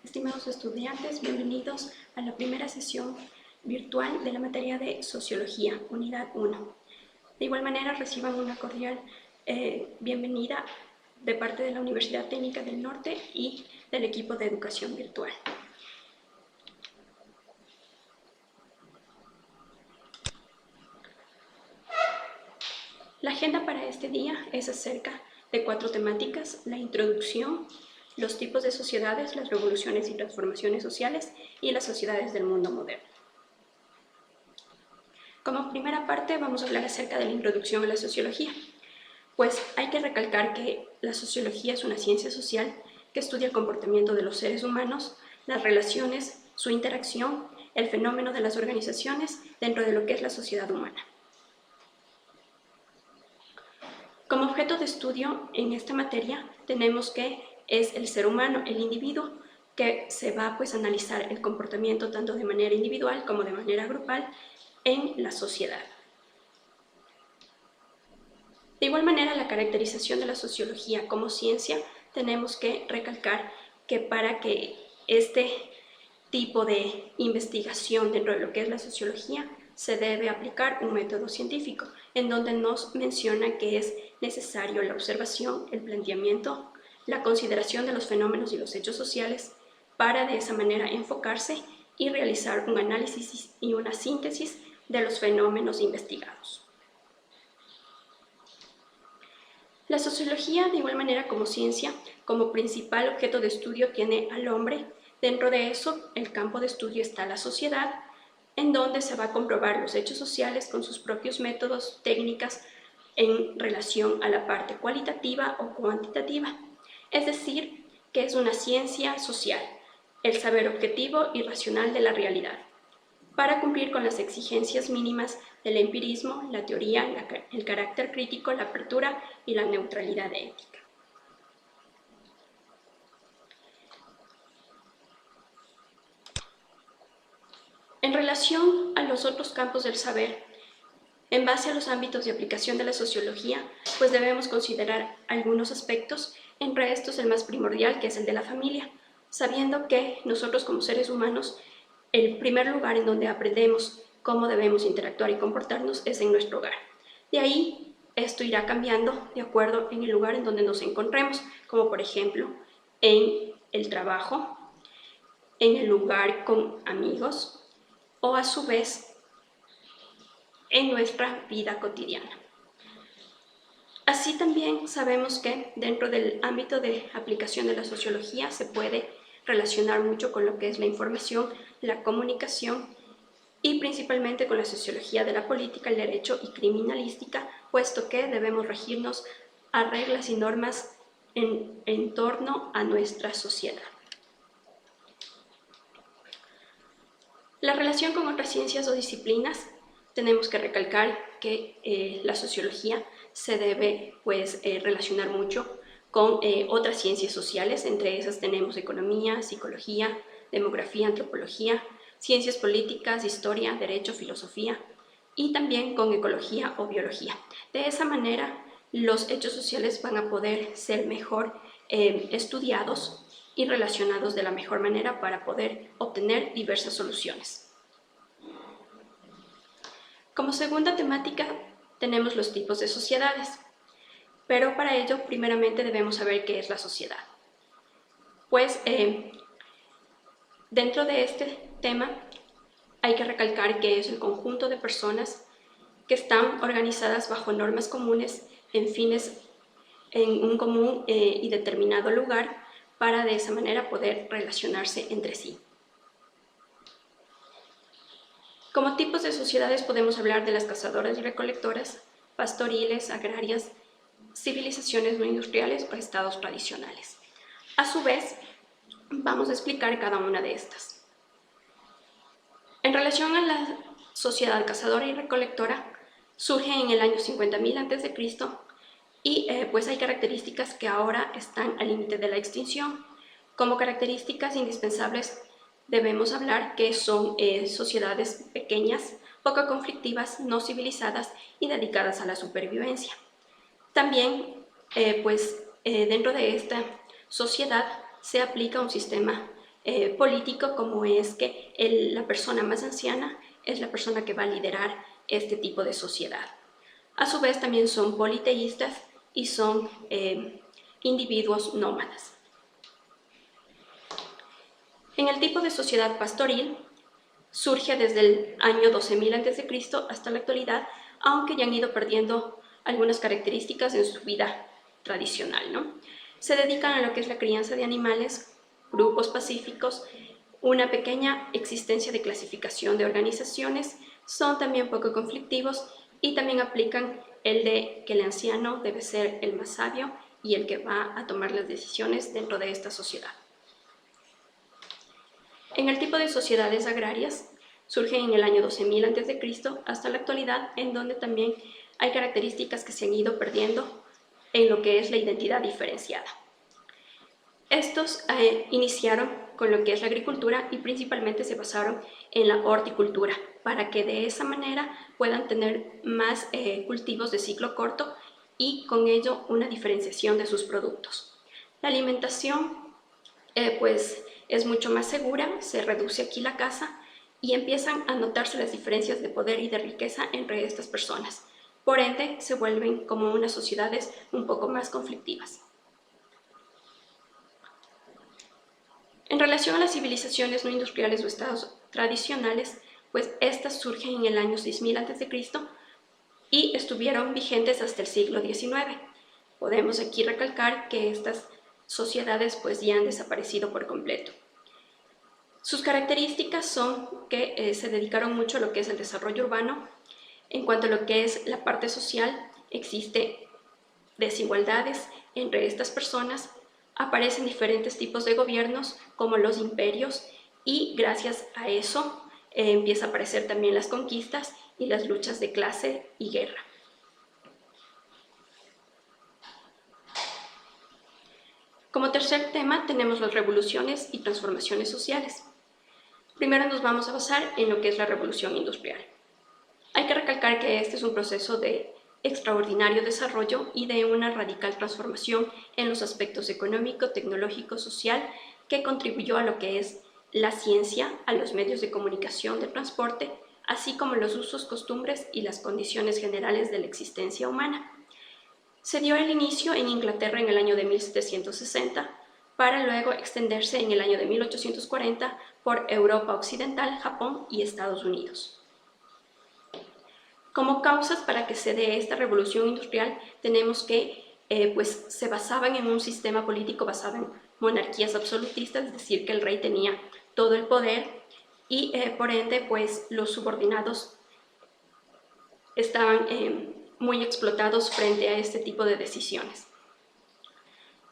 Estimados estudiantes, bienvenidos a la primera sesión virtual de la materia de Sociología, Unidad 1. De igual manera, reciban una cordial bienvenida de parte de la Universidad Técnica del Norte y del equipo de Educación Virtual. La agenda para este día es acerca de 4 temáticas: la introducción, los tipos de sociedades, las revoluciones y transformaciones sociales y las sociedades del mundo moderno. Como primera parte vamos a hablar acerca de la introducción a la sociología. Pues hay que recalcar que la sociología es una ciencia social que estudia el comportamiento de los seres humanos, las relaciones, su interacción, el fenómeno de las organizaciones dentro de lo que es la sociedad humana. Como objeto de estudio en esta materia tenemos que es el ser humano, el individuo, que se va a analizar el comportamiento tanto de manera individual como de manera grupal en la sociedad. De igual manera, la caracterización de la sociología como ciencia, tenemos que recalcar que para que este tipo de investigación dentro de lo que es la sociología se debe aplicar un método científico, en donde nos menciona que es necesario la observación, el planteamiento, la consideración de los fenómenos y los hechos sociales, para de esa manera enfocarse y realizar un análisis y una síntesis de los fenómenos investigados. La sociología, de igual manera como ciencia, como principal objeto de estudio tiene al hombre. Dentro de eso, el campo de estudio está la sociedad, en donde se va a comprobar los hechos sociales con sus propios métodos, técnicas, en relación a la parte cualitativa o cuantitativa. Es decir, que es una ciencia social, el saber objetivo y racional de la realidad, para cumplir con las exigencias mínimas del empirismo, la teoría, el carácter crítico, la apertura y la neutralidad ética. En relación a los otros campos del saber, en base a los ámbitos de aplicación de la sociología, pues debemos considerar algunos aspectos, entre estos el más primordial, que es el de la familia, sabiendo que nosotros como seres humanos, el primer lugar en donde aprendemos cómo debemos interactuar y comportarnos es en nuestro hogar. De ahí, esto irá cambiando de acuerdo en el lugar en donde nos encontremos, como por ejemplo, en el trabajo, en el lugar con amigos o a su vez en nuestra vida cotidiana. Así también sabemos que dentro del ámbito de aplicación de la sociología se puede relacionar mucho con lo que es la información, la comunicación y principalmente con la sociología de la política, el derecho y criminalística, puesto que debemos regirnos a reglas y normas en torno a nuestra sociedad. La relación con otras ciencias o disciplinas, tenemos que recalcar que la sociología se debe relacionar mucho con otras ciencias sociales. Entre esas tenemos economía, psicología, demografía, antropología, ciencias políticas, historia, derecho, filosofía y también con ecología o biología. De esa manera, los hechos sociales van a poder ser mejor estudiados y relacionados de la mejor manera para poder obtener diversas soluciones. Como segunda temática tenemos los tipos de sociedades, pero para ello primeramente debemos saber qué es la sociedad. Pues dentro de este tema hay que recalcar que es el conjunto de personas que están organizadas bajo normas comunes en fines en un común y determinado lugar para de esa manera poder relacionarse entre sí. Como tipos de sociedades podemos hablar de las cazadoras y recolectoras, pastoriles, agrarias, civilizaciones no industriales o estados tradicionales. A su vez, vamos a explicar cada una de estas. En relación a la sociedad cazadora y recolectora, surge en el año 50.000 a.C. y pues hay características que ahora están al límite de la extinción. Como características indispensables debemos hablar que son sociedades pequeñas, poco conflictivas, no civilizadas y dedicadas a la supervivencia. También, dentro de esta sociedad se aplica un sistema político, como es que la persona más anciana es la persona que va a liderar este tipo de sociedad. A su vez también son politeístas y son individuos nómadas. En el tipo de sociedad pastoril surge desde el año 12.000 a.C. hasta la actualidad, aunque ya han ido perdiendo algunas características en su vida tradicional, ¿no? Se dedican a lo que es la crianza de animales, grupos pacíficos, una pequeña existencia de clasificación de organizaciones, son también poco conflictivos y también aplican el de que el anciano debe ser el más sabio y el que va a tomar las decisiones dentro de esta sociedad. En el tipo de sociedades agrarias surgen en el año 12.000 a.C. hasta la actualidad, en donde también hay características que se han ido perdiendo en lo que es la identidad diferenciada. Estos iniciaron con lo que es la agricultura y principalmente se basaron en la horticultura, para que de esa manera puedan tener más cultivos de ciclo corto y con ello una diferenciación de sus productos. La alimentación pues es mucho más segura, se reduce aquí la caza y empiezan a notarse las diferencias de poder y de riqueza entre estas personas. Por ende, se vuelven como unas sociedades un poco más conflictivas. En relación a las civilizaciones no industriales o estados tradicionales, pues estas surgen en el año 6.000 a.C. y estuvieron vigentes hasta el siglo XIX. Podemos aquí recalcar que estas sociedades pues ya han desaparecido por completo. Sus características son que se dedicaron mucho a lo que es el desarrollo urbano. En cuanto a lo que es la parte social, existe desigualdades entre estas personas, aparecen diferentes tipos de gobiernos como los imperios y gracias a eso empieza a aparecer también las conquistas y las luchas de clase y guerra. Como tercer tema tenemos las revoluciones y transformaciones sociales. Primero nos vamos a basar en lo que es la revolución industrial. Hay que recalcar que este es un proceso de extraordinario desarrollo y de una radical transformación en los aspectos económico, tecnológico, social, que contribuyó a lo que es la ciencia, a los medios de comunicación, de transporte, así como los usos, costumbres y las condiciones generales de la existencia humana. Se dio el inicio en Inglaterra en el año de 1760, para luego extenderse en el año de 1840 por Europa Occidental, Japón y Estados Unidos. Como causas para que se dé esta revolución industrial tenemos que pues, se basaban en un sistema político basado en monarquías absolutistas, es decir, que el rey tenía todo el poder y por ende pues, los subordinados estaban muy explotados frente a este tipo de decisiones.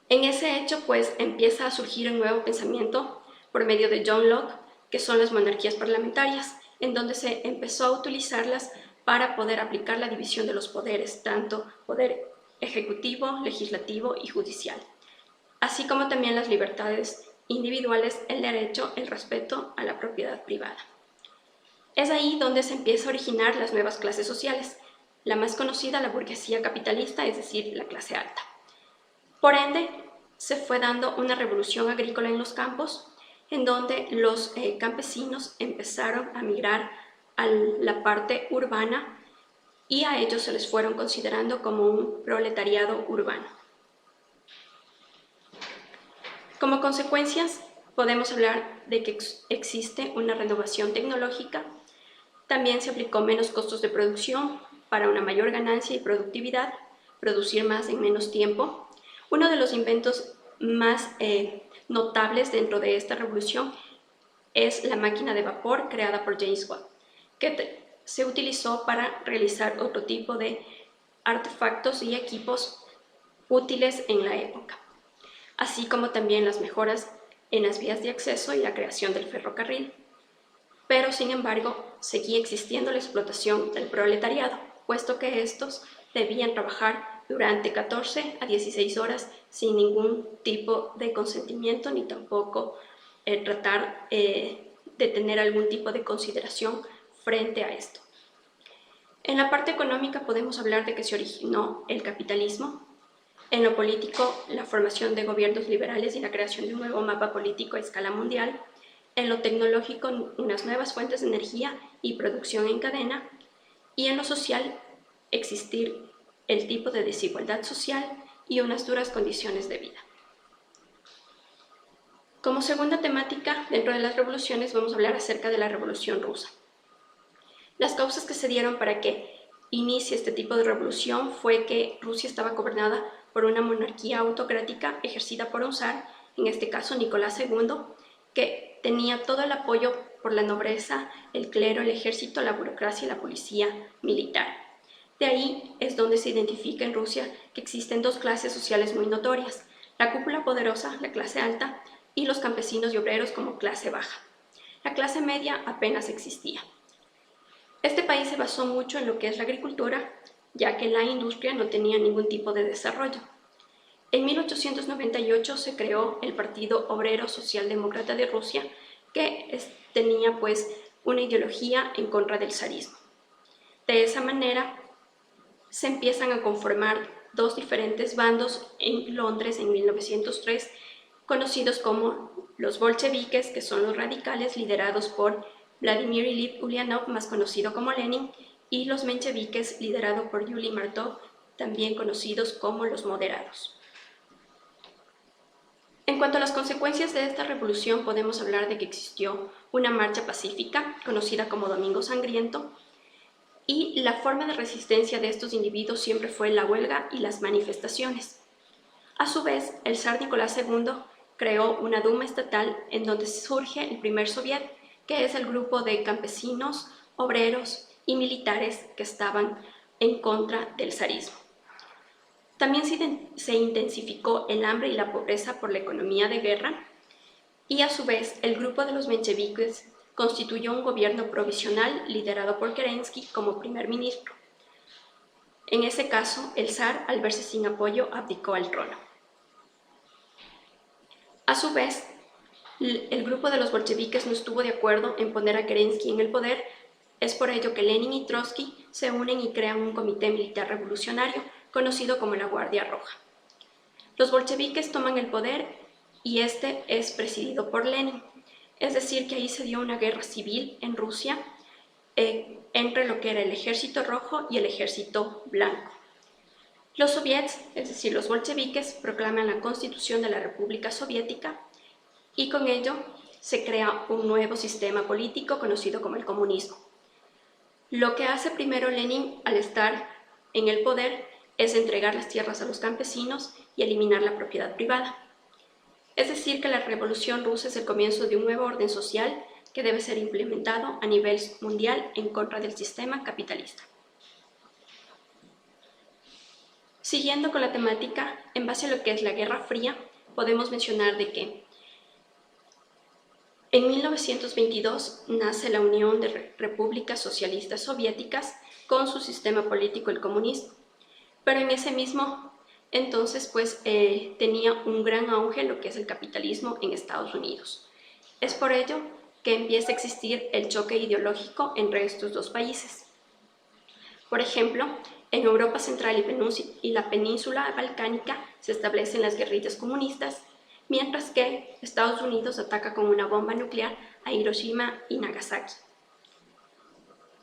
En ese hecho pues empieza a surgir un nuevo pensamiento por medio de John Locke, que son las monarquías parlamentarias, en donde se empezó a utilizarlas para poder aplicar la división de los poderes, tanto poder ejecutivo, legislativo y judicial, así como también las libertades individuales, el derecho, el respeto a la propiedad privada. Es ahí donde se empieza a originar las nuevas clases sociales, la más conocida, la burguesía capitalista, es decir, la clase alta. Por ende, se fue dando una revolución agrícola en los campos, en donde los campesinos empezaron a migrar a la parte urbana y a ellos se les fueron considerando como un proletariado urbano. Como consecuencias, podemos hablar de que existe una renovación tecnológica, también se aplicó menos costos de producción para una mayor ganancia y productividad, producir más en menos tiempo. Uno de los inventos más notables dentro de esta revolución es la máquina de vapor creada por James Watt, que se utilizó para realizar otro tipo de artefactos y equipos útiles en la época, así como también las mejoras en las vías de acceso y la creación del ferrocarril. Pero, sin embargo, seguía existiendo la explotación del proletariado, puesto que estos debían trabajar durante 14 a 16 horas sin ningún tipo de consentimiento ni tampoco tratar de tener algún tipo de consideración frente a esto. En la parte económica podemos hablar de que se originó el capitalismo, En lo político, la formación de gobiernos liberales y la creación de un nuevo mapa político a escala mundial. En lo tecnológico, unas nuevas fuentes de energía y producción en cadena. Y en lo social, existir el tipo de desigualdad social y unas duras condiciones de vida. Como segunda temática, dentro de las revoluciones, vamos a hablar acerca de la Revolución Rusa. Las causas que se dieron para que inicie este tipo de revolución fue que Rusia estaba gobernada por una monarquía autocrática ejercida por un zar, en este caso Nicolás II, que tenía todo el apoyo por la nobleza, el clero, el ejército, la burocracia y la policía militar. De ahí es donde se identifica en Rusia que existen dos clases sociales muy notorias, la cúpula poderosa, la clase alta, y los campesinos y obreros como clase baja. La clase media apenas existía. Este país se basó mucho en lo que es la agricultura, ya que la industria no tenía ningún tipo de desarrollo. En 1898 se creó el Partido Obrero Socialdemócrata de Rusia, que tenía pues una ideología en contra del zarismo. De esa manera se empiezan a conformar dos diferentes bandos en Londres en 1903, conocidos como los bolcheviques, que son los radicales liderados por Vladimir Ilich Ulyanov, más conocido como Lenin, y los mencheviques, liderados por Yuri Martov, también conocidos como los moderados. En cuanto a las consecuencias de esta revolución, podemos hablar de que existió una marcha pacífica, conocida como Domingo Sangriento, y la forma de resistencia de estos individuos siempre fue la huelga y las manifestaciones. A su vez, el zar Nicolás II creó una Duma estatal en donde surge el primer soviet, que es el grupo de campesinos, obreros y militares que estaban en contra del zarismo. También se intensificó el hambre y la pobreza por la economía de guerra, y a su vez el grupo de los mencheviques constituyó un gobierno provisional liderado por Kerensky como primer ministro. En ese caso, el zar, al verse sin apoyo, abdicó al trono. A su vez, el grupo de los bolcheviques no estuvo de acuerdo en poner a Kerensky en el poder. Es por ello que Lenin y Trotsky se unen y crean un comité militar revolucionario conocido como la Guardia Roja. Los bolcheviques toman el poder y este es presidido por Lenin. Es decir, que ahí se dio una guerra civil en Rusia entre lo que era el ejército rojo y el ejército blanco. Los soviets, es decir, los bolcheviques, proclaman la constitución de la República Soviética y con ello se crea un nuevo sistema político conocido como el comunismo. Lo que hace primero Lenin al estar en el poder es entregar las tierras a los campesinos y eliminar la propiedad privada. Es decir, que la Revolución Rusa es el comienzo de un nuevo orden social que debe ser implementado a nivel mundial en contra del sistema capitalista. Siguiendo con la temática, en base a lo que es la Guerra Fría, podemos mencionar de que en 1922 nace la Unión de Repúblicas Socialistas Soviéticas con su sistema político, el comunismo, pero en ese mismo entonces tenía un gran auge lo que es el capitalismo en Estados Unidos. Es por ello que empieza a existir el choque ideológico entre estos dos países. Por ejemplo, en Europa Central y la península balcánica se establecen las guerrillas comunistas, mientras que Estados Unidos ataca con una bomba nuclear a Hiroshima y Nagasaki.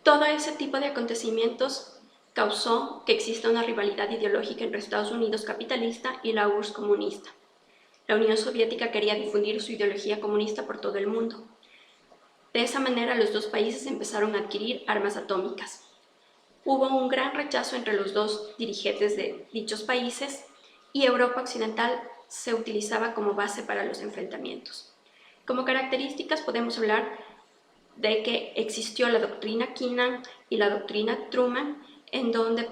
Todo ese tipo de acontecimientos causó que exista una rivalidad ideológica entre Estados Unidos capitalista y la URSS comunista. La Unión Soviética quería difundir su ideología comunista por todo el mundo. De esa manera, los dos países empezaron a adquirir armas atómicas. Hubo un gran rechazo entre los dos dirigentes de dichos países y Europa Occidental se utilizaba como base para los enfrentamientos. Como características podemos hablar de que existió la doctrina Kennan y la doctrina Truman, en donde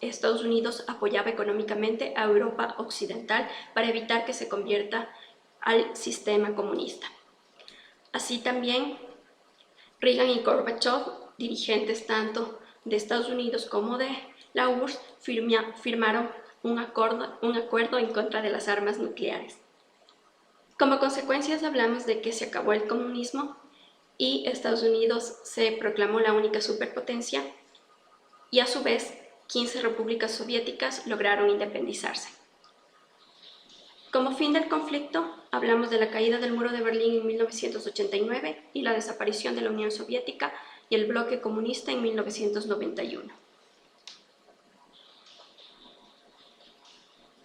Estados Unidos apoyaba económicamente a Europa Occidental para evitar que se convierta al sistema comunista. Así también, Reagan y Gorbachev, dirigentes tanto de Estados Unidos como de la URSS, firmaron un acuerdo en contra de las armas nucleares. Como consecuencias hablamos de que se acabó el comunismo y Estados Unidos se proclamó la única superpotencia y a su vez 15 repúblicas soviéticas lograron independizarse. Como fin del conflicto, hablamos de la caída del muro de Berlín en 1989 y la desaparición de la Unión Soviética y el bloque comunista en 1991.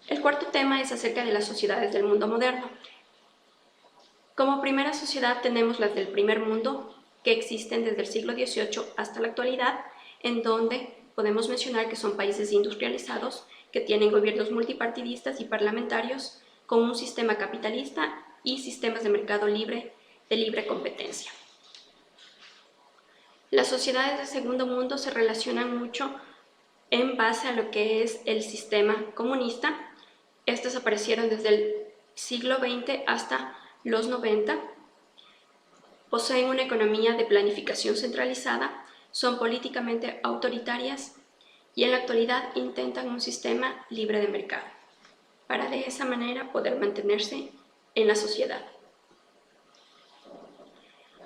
El cuarto tema es acerca de las sociedades del mundo moderno. Como primera sociedad tenemos las del primer mundo, que existen desde el siglo XVIII hasta la actualidad, en donde podemos mencionar que son países industrializados, que tienen gobiernos multipartidistas y parlamentarios, con un sistema capitalista y sistemas de mercado libre, de libre competencia. Las sociedades del segundo mundo se relacionan mucho en base a lo que es el sistema comunista. Estas aparecieron desde el siglo XX hasta los 90. Poseen una economía de planificación centralizada, son políticamente autoritarias y en la actualidad intentan un sistema libre de mercado, para de esa manera poder mantenerse en la sociedad.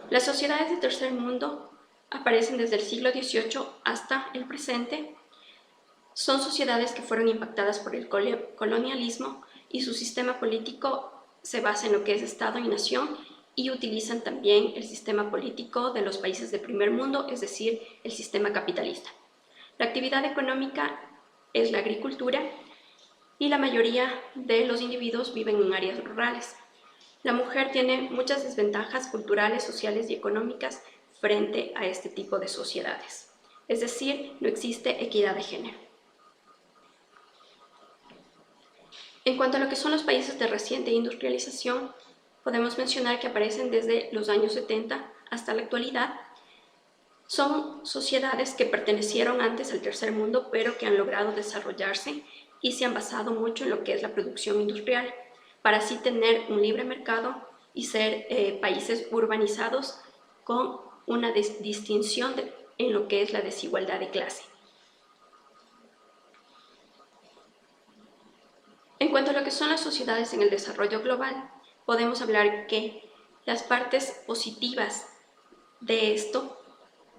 Las sociedades del tercer mundo aparecen desde el siglo XVIII hasta el presente. Son sociedades que fueron impactadas por el colonialismo y su sistema político se basa en lo que es Estado y nación y utilizan también el sistema político de los países del primer mundo, es decir, el sistema capitalista. La actividad económica es la agricultura y la mayoría de los individuos viven en áreas rurales. La mujer tiene muchas desventajas culturales, sociales y económicas frente a este tipo de sociedades. Es decir, no existe equidad de género. En cuanto a lo que son los países de reciente industrialización, podemos mencionar que aparecen desde los años 70 hasta la actualidad. Son sociedades que pertenecieron antes al tercer mundo, pero que han logrado desarrollarse y se han basado mucho en lo que es la producción industrial, para así tener un libre mercado y ser países urbanizados con una distinción en lo que es la desigualdad de clase. En cuanto a lo que son las sociedades en el desarrollo global, podemos hablar que las partes positivas de esto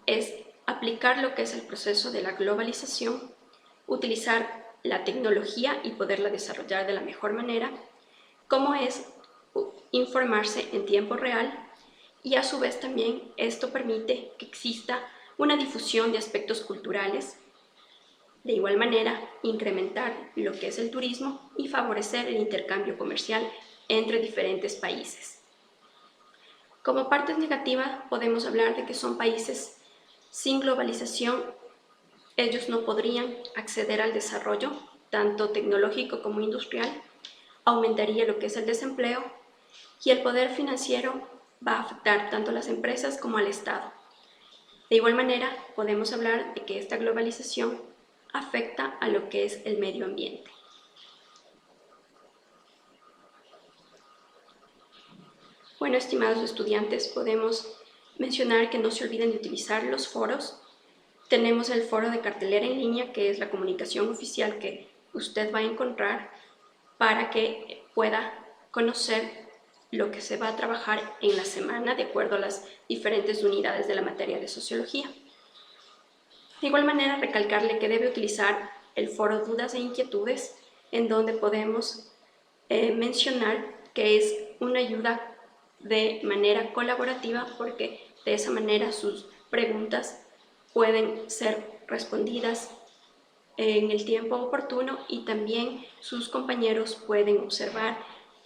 es aplicar lo que es el proceso de la globalización, utilizar la tecnología y poderla desarrollar de la mejor manera, como es informarse en tiempo real y a su vez también esto permite que exista una difusión de aspectos culturales. De igual manera, incrementar lo que es el turismo y favorecer el intercambio comercial entre diferentes países. Como partes negativas, podemos hablar de que son países sin globalización. Ellos no podrían acceder al desarrollo, tanto tecnológico como industrial, aumentaría lo que es el desempleo y el poder financiero va a afectar tanto a las empresas como al Estado. De igual manera, podemos hablar de que esta globalización afecta a lo que es el medio ambiente. Bueno, estimados estudiantes, podemos mencionar que no se olviden de utilizar los foros. Tenemos el foro de cartelera en línea, que es la comunicación oficial que usted va a encontrar para que pueda conocer lo que se va a trabajar en la semana de acuerdo a las diferentes unidades de la materia de sociología. De igual manera, recalcarle que debe utilizar el foro Dudas e Inquietudes, en donde podemos mencionar que es una ayuda de manera colaborativa, porque de esa manera sus preguntas pueden ser respondidas en el tiempo oportuno y también sus compañeros pueden observar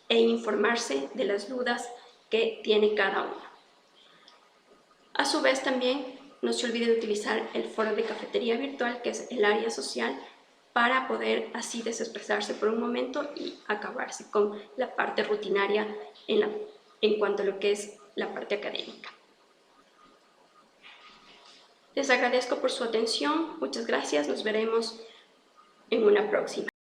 e informarse de las dudas que tiene cada uno. A su vez también no se olvide de utilizar el foro de cafetería virtual, que es el área social, para poder así desestresarse por un momento y acabarse con la parte rutinaria en cuanto a lo que es la parte académica. Les agradezco por su atención, muchas gracias, nos veremos en una próxima.